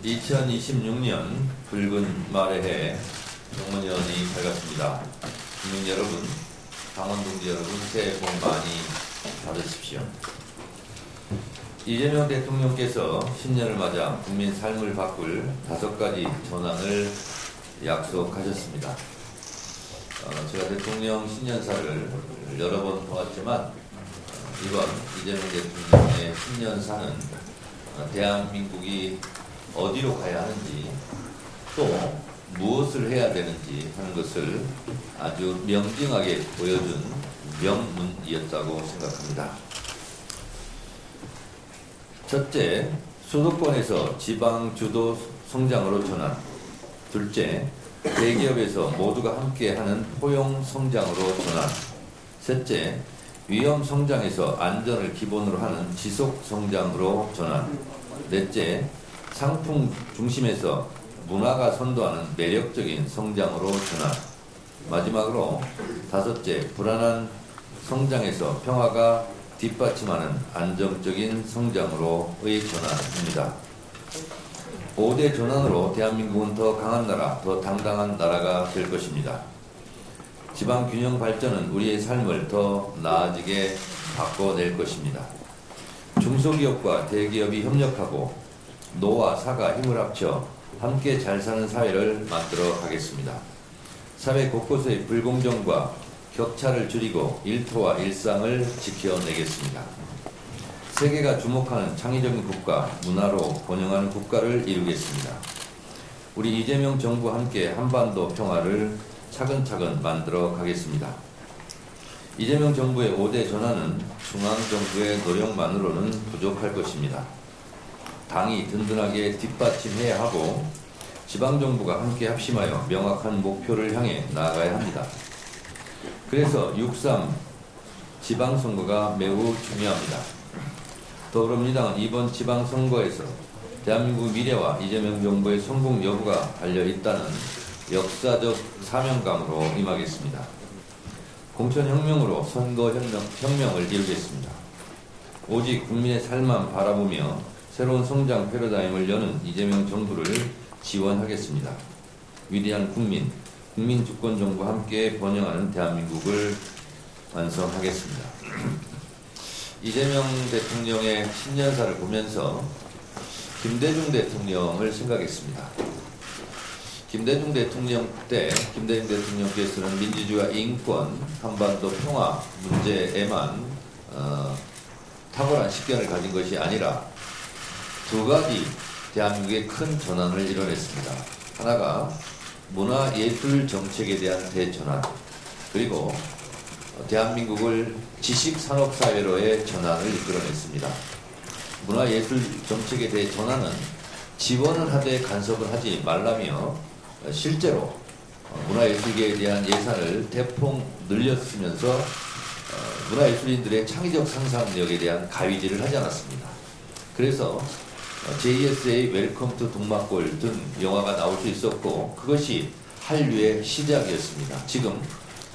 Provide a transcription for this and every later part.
2026년 붉은 말의 해 노무현이 밝았습니다. 국민 여러분, 강원 동지 여러분, 새해 복 많이 받으십시오. 이재명 대통령께서 신년을 맞아 국민 삶을 바꿀 5가지 전환을 약속하셨습니다. 제가 대통령 신년사를 여러 번 보았지만 이번 이재명 대통령의 신년사는 대한민국이 어디로 가야 하는지 또 무엇을 해야 되는지 하는 것을 아주 명징하게 보여준 명문이었다고 생각합니다. 첫째, 수도권에서 지방 주도 성장으로 전환. 둘째, 대기업에서 모두가 함께하는 포용 성장으로 전환. 셋째, 위험 성장에서 안전을 기본으로 하는 지속 성장으로 전환. 넷째, 상품 중심에서 문화가 선도하는 매력적인 성장으로 전환. 마지막으로 다섯째, 불안한 성장에서 평화가 뒷받침하는 안정적인 성장으로의 전환입니다. 5대 전환으로 대한민국은 더 강한 나라, 더 당당한 나라가 될 것입니다. 지방 균형 발전은 우리의 삶을 더 나아지게 바꿔낼 것입니다. 중소기업과 대기업이 협력하고 노와 사가 힘을 합쳐 함께 잘 사는 사회를 만들어 가겠습니다. 사회 곳곳의 불공정과 격차를 줄이고 일터와 일상을 지켜내겠습니다. 세계가 주목하는 창의적인 국가, 문화로 번영하는 국가를 이루겠습니다. 우리 이재명 정부와 함께 한반도 평화를 차근차근 만들어 가겠습니다. 이재명 정부의 5대 전환은 중앙정부의 노력만으로는 부족할 것입니다. 당이 든든하게 뒷받침해야 하고 지방정부가 함께 합심하여 명확한 목표를 향해 나아가야 합니다. 그래서 6.3 지방선거가 매우 중요합니다. 더불어민주당은 이번 지방선거에서 대한민국 미래와 이재명 정부의 성공 여부가 달려있다는 역사적 사명감으로 임하겠습니다. 공천혁명으로 선거혁명을 이루겠습니다. 오직 국민의 삶만 바라보며 새로운 성장 패러다임을 여는 이재명 정부를 지원하겠습니다. 위대한 국민 주권 정부와 함께 번영하는 대한민국을 완성하겠습니다. 이재명 대통령의 신년사를 보면서 김대중 대통령을 생각했습니다. 김대중 대통령 때 김대중 대통령께서는 민주주의와 인권, 한반도 평화 문제에만 탁월한 식견을 가진 것이 아니라 2가지 대한민국의 큰 전환을 이뤄냈습니다. 하나가 문화예술 정책에 대한 대전환, 그리고 대한민국을 지식산업사회로의 전환을 이끌어냈습니다. 문화예술 정책에 대해 전환은 지원을 하되 간섭을 하지 말라며 실제로 문화예술계에 대한 예산을 대폭 늘렸으면서 문화예술인들의 창의적 상상력에 대한 가위질을 하지 않았습니다. 그래서 JSA 웰컴 투 동막골 등 영화가 나올 수 있었고 그것이 한류의 시작이었습니다. 지금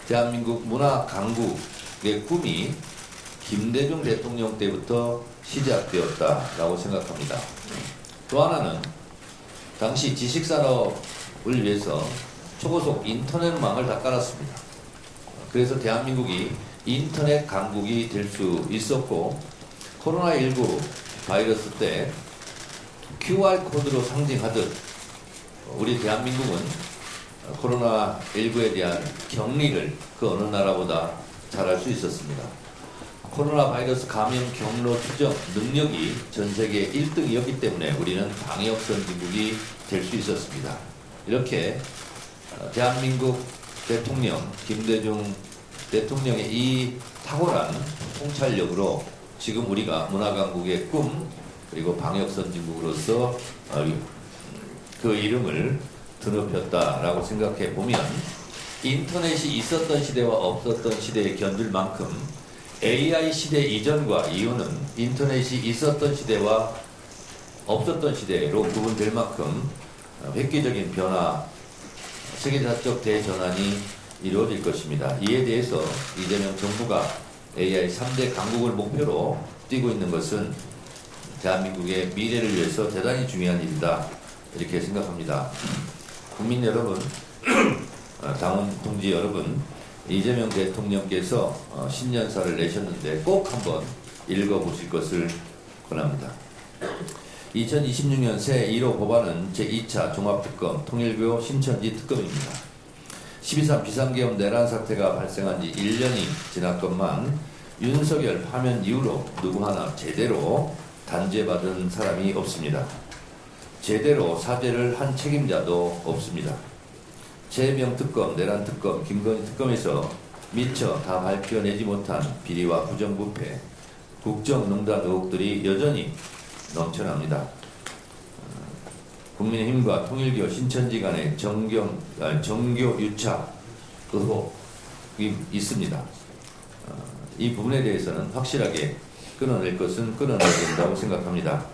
대한민국 문화 강국의 꿈이 김대중 대통령 때부터 시작되었다라고 생각합니다. 또 하나는 당시 지식산업을 위해서 초고속 인터넷망을 다 깔았습니다. 그래서 대한민국이 인터넷 강국이 될 수 있었고 코로나19 바이러스 때 QR코드로 상징하듯 우리 대한민국은 코로나19에 대한 격리를 그 어느 나라보다 잘할 수 있었습니다. 코로나 바이러스 감염 경로 추적 능력이 전 세계 1등이었기 때문에 우리는 방역 선진국이 될 수 있었습니다. 이렇게 대한민국 대통령 김대중 대통령의 이 탁월한 통찰력으로 지금 우리가 문화강국의 꿈 그리고 방역선진국으로서 그 이름을 드높였다라고 생각해 보면 인터넷이 있었던 시대와 없었던 시대에 견줄 만큼 AI 시대 이전과 이후는 인터넷이 있었던 시대와 없었던 시대로 구분될 만큼 획기적인 변화, 세계사적 대전환이 이루어질 것입니다. 이에 대해서 이재명 정부가 AI 3대 강국을 목표로 뛰고 있는 것은 대한민국의 미래를 위해서 대단히 중요한 일이다. 이렇게 생각합니다. 국민 여러분, 당원 동지 여러분, 이재명 대통령께서 신년사를 내셨는데 꼭 한번 읽어보실 것을 권합니다. 2026년 새 1호 법안은 제2차 종합특검 통일교 신천지 특검입니다. 12.3 비상계엄 내란 사태가 발생한 지 1년이 지났건만 윤석열 파면 이후로 누구 하나 제대로 단죄받은 사람이 없습니다. 제대로 사죄를 한 책임자도 없습니다. 최혜병 특검, 내란 특검, 김건희 특검에서 미처 다 밝혀내지 못한 비리와 부정부패, 국정농단 의혹들이 여전히 넘쳐납니다. 국민의힘과 통일교 신천지 간의 정교 유착 의혹이 있습니다. 이 부분에 대해서는 확실하게 끊어낼 것은 끊어내야 된다고 생각합니다.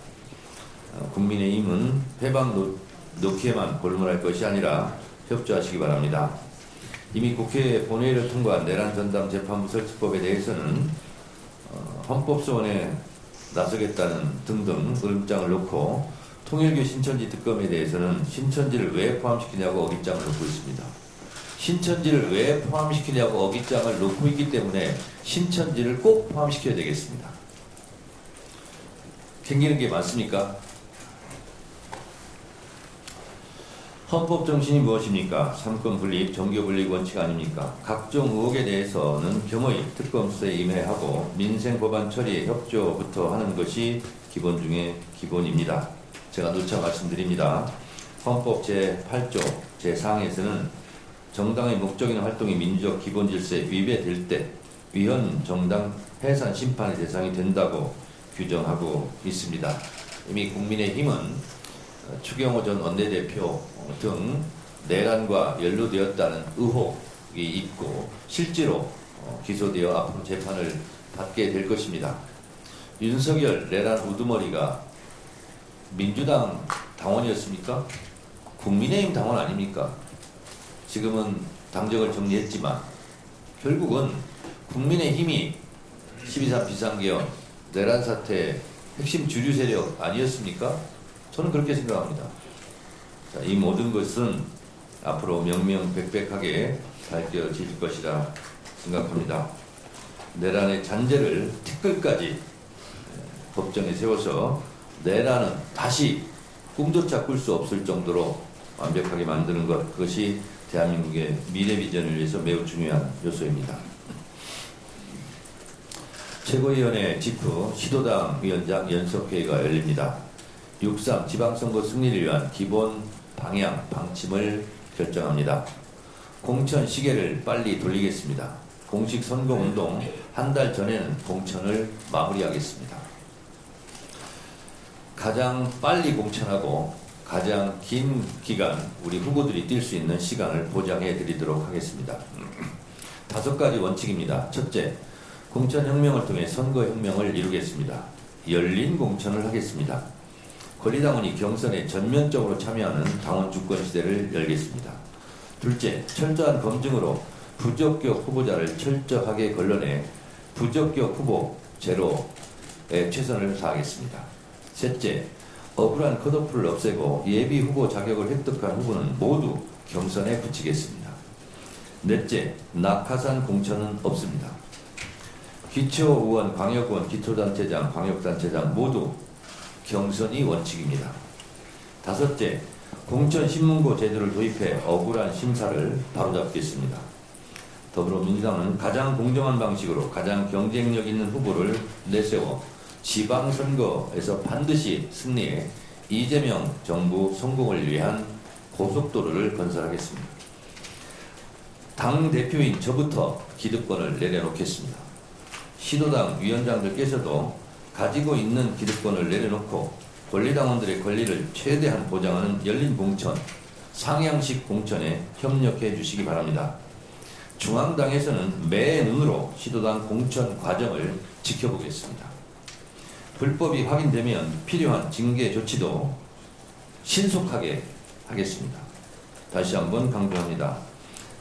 국민의힘은 회방 놓기에만 골몰할 것이 아니라 협조하시기 바랍니다. 이미 국회 본회의를 통과한 내란 전담 재판부 설치법에 대해서는 헌법소원에 나서겠다는 등등 으름장을 놓고 통일교 신천지 특검에 대해서는 신천지를 왜 포함시키냐고 어깃장을 놓고 있습니다. 신천지를 왜 포함시키냐고 어깃장을 놓고 있기 때문에 신천지를 꼭 포함시켜야 되겠습니다. 캥기는 게 맞습니까? 헌법 정신이 무엇입니까? 삼권 분립, 정교 분립 원칙 아닙니까? 각종 의혹에 대해서는 겸허히 특검 수사에 임해하고 민생 법안 처리에 협조부터 하는 것이 기본 중에 기본입니다. 제가 누차 말씀드립니다. 헌법 제8조 제4항에서는 정당의 목적이나 활동이 민주적 기본 질서에 위배될 때 위헌 정당 해산 심판의 대상이 된다고 규정하고 있습니다. 이미 국민의힘은 추경호 전 원내대표 등 내란과 연루되었다는 의혹이 있고 실제로 기소되어 앞으로 재판을 받게 될 것입니다. 윤석열 내란 우두머리가 민주당 당원이었습니까? 국민의힘 당원 아닙니까? 지금은 당적을 정리했지만 결국은 국민의힘이 12.3 비상계엄 내란 사태 핵심 주류 세력 아니었습니까? 저는 그렇게 생각합니다. 자, 이 모든 것은 앞으로 명명백백하게 밝혀질 것이라 생각합니다. 내란의 잔재를 티끌까지 법정에 세워서 내란은 다시 꿈조차 꿀 수 없을 정도로 완벽하게 만드는 것, 그것이 대한민국의 미래 비전을 위해서 매우 중요한 요소입니다. 최고위원회 직후 시도당 위원장 연석회의가 열립니다. 6.3 지방선거 승리를 위한 기본 방향, 방침을 결정합니다. 공천 시계를 빨리 돌리겠습니다. 공식 선거운동 한 달 전에는 공천을 마무리하겠습니다. 가장 빨리 공천하고 가장 긴 기간 우리 후보들이 뛸 수 있는 시간을 보장해 드리도록 하겠습니다. 5가지 원칙입니다. 첫째, 공천혁명을 통해 선거혁명을 이루겠습니다. 열린 공천을 하겠습니다. 권리당원이 경선에 전면적으로 참여하는 당원 주권 시대를 열겠습니다. 둘째, 철저한 검증으로 부적격 후보자를 철저하게 걸러내 부적격 후보 제로에 최선을 다하겠습니다. 셋째, 억울한 컷오프를 없애고 예비 후보 자격을 획득한 후보는 모두 경선에 붙이겠습니다. 넷째, 낙하산 공천은 없습니다. 기초의원, 광역의원, 기초단체장, 광역단체장 모두 경선이 원칙입니다. 다섯째, 공천신문고 제도를 도입해 억울한 심사를 바로잡겠습니다. 더불어민주당은 가장 공정한 방식으로 가장 경쟁력 있는 후보를 내세워 지방선거에서 반드시 승리해 이재명 정부 성공을 위한 고속도로를 건설하겠습니다. 당대표인 저부터 기득권을 내려놓겠습니다. 시도당 위원장들께서도 가지고 있는 기득권을 내려놓고 권리당원들의 권리를 최대한 보장하는 열린 공천, 상향식 공천에 협력해 주시기 바랍니다. 중앙당에서는 매 눈으로 시도당 공천 과정을 지켜보겠습니다. 불법이 확인되면 필요한 징계 조치도 신속하게 하겠습니다. 다시 한번 강조합니다.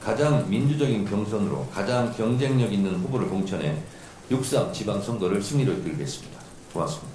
가장 민주적인 경선으로 가장 경쟁력 있는 후보를 공천해 6.3 지방선거를 승리로 이끌겠습니다. 고맙습니다.